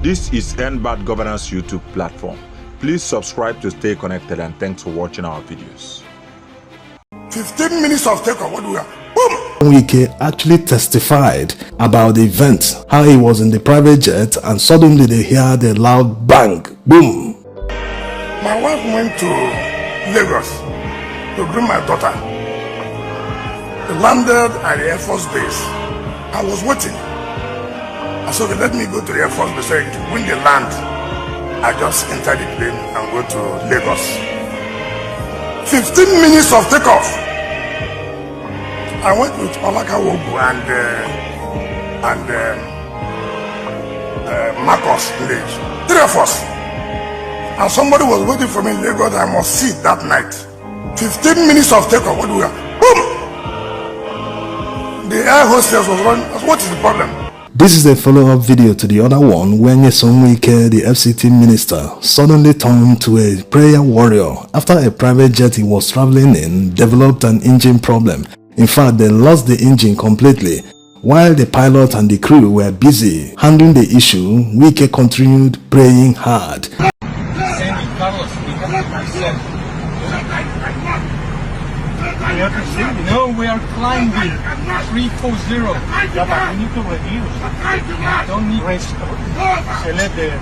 This is Bad Governance YouTube platform. Please subscribe to stay connected, and thanks for watching our videos. 15 minutes of takeoff. What do we have? Boom! Nwike actually testified about the event, how he was in the private jet and suddenly they heard a loud bang, boom. My wife went to Lagos to bring my daughter. They landed at the Air Force Base. I was waiting. I said, okay, let me go to the Air Force Base. So when they land, I just enter the plane and go to Lagos. 15 minutes of takeoff. I went with Olaka Wogu and Marcus Village. 3 of us. And somebody was waiting for me in Lagos. I must see it that night. 15 minutes of takeoff. What do we have? Boom! The air hostess was running. What is the problem? This is a follow-up video to the other one where Nwike, the FCT minister, suddenly turned to a prayer warrior after a private jet he was traveling in developed an engine problem. In fact, they lost the engine completely. While the pilot and the crew were busy handling the issue, Nwike continued praying hard. No, we are climbing 340. Yeah, but we need to reduce. Don't need rest. Select the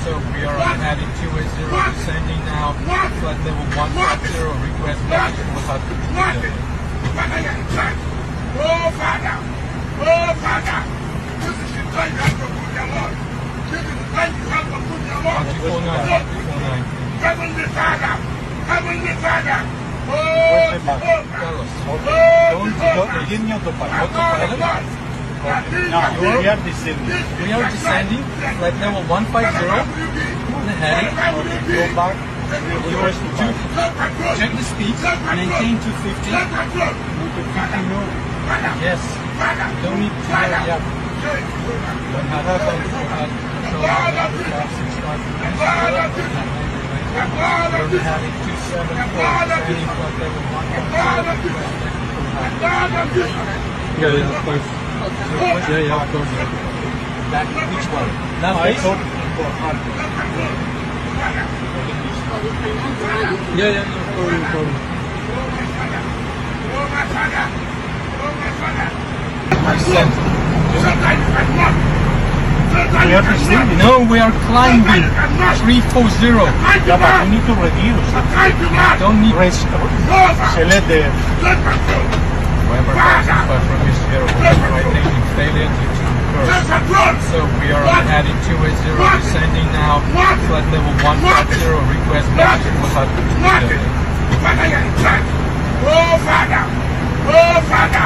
so we are heading 280, descending now. Flight level 150. Request message will have to be delivered. Oh, Father! Oh, Father! This is the time you have to put your Lord. This is the time you have to put your Lord. 249. Heavenly Father! Heavenly Father! We are descending. We are descending. Flight level 150. The heading. Go back. Check the speed. Maintain 250. Yes. Don't need to hurry up. Don't have to we're having 274. Training flight level 150. Yeah, of course. Yeah, of course. Back which one? Now I thought yeah, no, we are climbing 340. Yeah, but we need to reduce. Don't need rest. Select the so we are heading 280, descending now. Flight level 150. Request message will have to be delivered. Oh, Father! Oh, Father!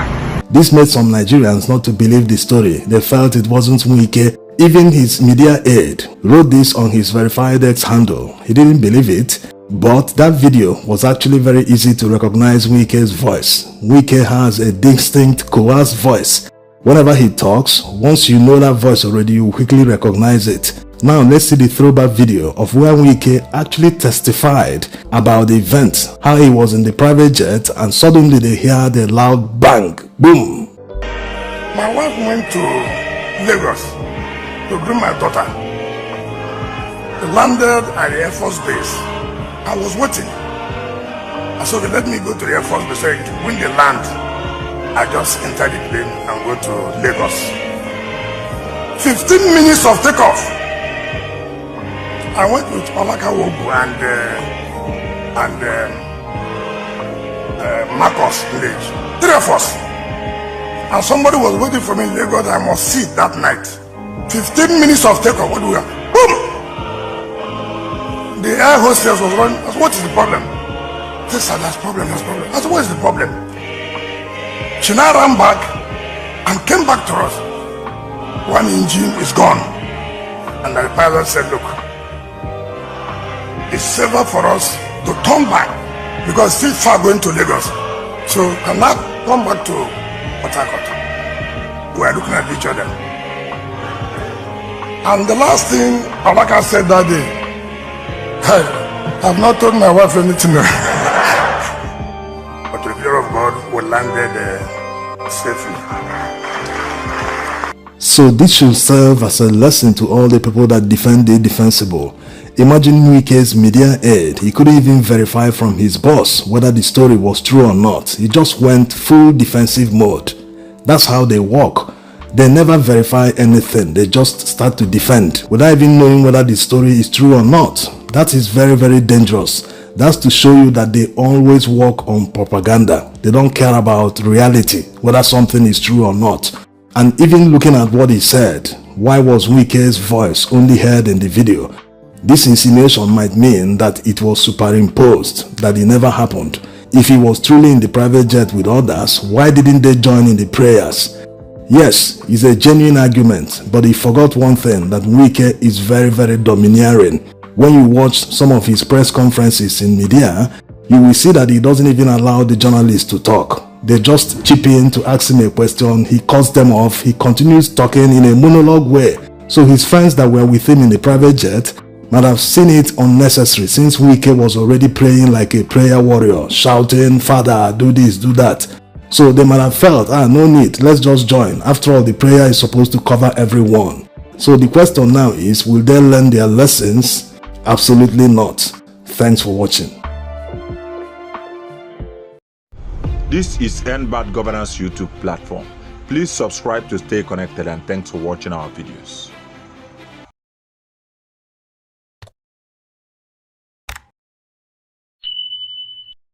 This made some Nigerians not to believe the story. They felt it wasn't Nwike. Even his media aide wrote this on his verified X handle. He didn't believe it, but that video was actually very easy to recognize Nwike's voice. Nwike has a distinct, coarse voice. Whenever he talks, once you know that voice already, you quickly recognize it. Now let's see the throwback video of where Nwike actually testified about the event, how he was in the private jet and suddenly they heard a loud bang, boom. My wife went to Lagos to bring my daughter. They landed at the Air Force Base. I was waiting. I said, okay, let me go to the Air Force Base. So when they land, I just enter the plane and go to Lagos. 15 minutes of takeoff. I went with Olaka Wogu and Marcus Village. 3 of us. And somebody was waiting for me in Lagos. I must see it that night. 15 minutes of takeoff. What do we have? Boom! The air hostess was running. I said, what is the problem? She said, that's problem, that's problem. I said, what is the problem? She now ran back and came back to us. One engine is gone. And the pilot said, look, it's safer for us to turn back because it's still far going to Lagos. So can I come back to Port Harcourt? We are looking at each other. And the last thing Olaka said that day, hey, I've not told my wife anything. But the fear of God, we landed safely. So this should serve as a lesson to all the people that defend the defensible. Imagine Nwike's media aide. He couldn't even verify from his boss whether the story was true or not. He just went full defensive mode. That's how they work. They never verify anything. They just start to defend without even knowing whether the story is true or not. That is very, very dangerous. That's to show you that they always work on propaganda. They don't care about reality, whether something is true or not. And even looking at what he said, why was Nwike's voice only heard in the video? This insinuation might mean that it was superimposed, that it never happened. If he was truly in the private jet with others, why didn't they join in the prayers? Yes, it's a genuine argument, but he forgot one thing, that Nwike is very, very domineering. When you watch some of his press conferences in media, you will see that he doesn't even allow the journalists to talk. They just chip in to ask him a question, he cuts them off, he continues talking in a monologue way. So his friends that were with him in the private jet might have seen it unnecessary, since Nwike was already praying like a prayer warrior, shouting, "Father, do this, do that." So they might have felt, no need, let's just join. After all, the prayer is supposed to cover everyone. So the question now is, will they learn their lessons? Absolutely not. Thanks for watching. This is End Bad Governance YouTube platform. Please subscribe to stay connected, and thanks for watching our videos.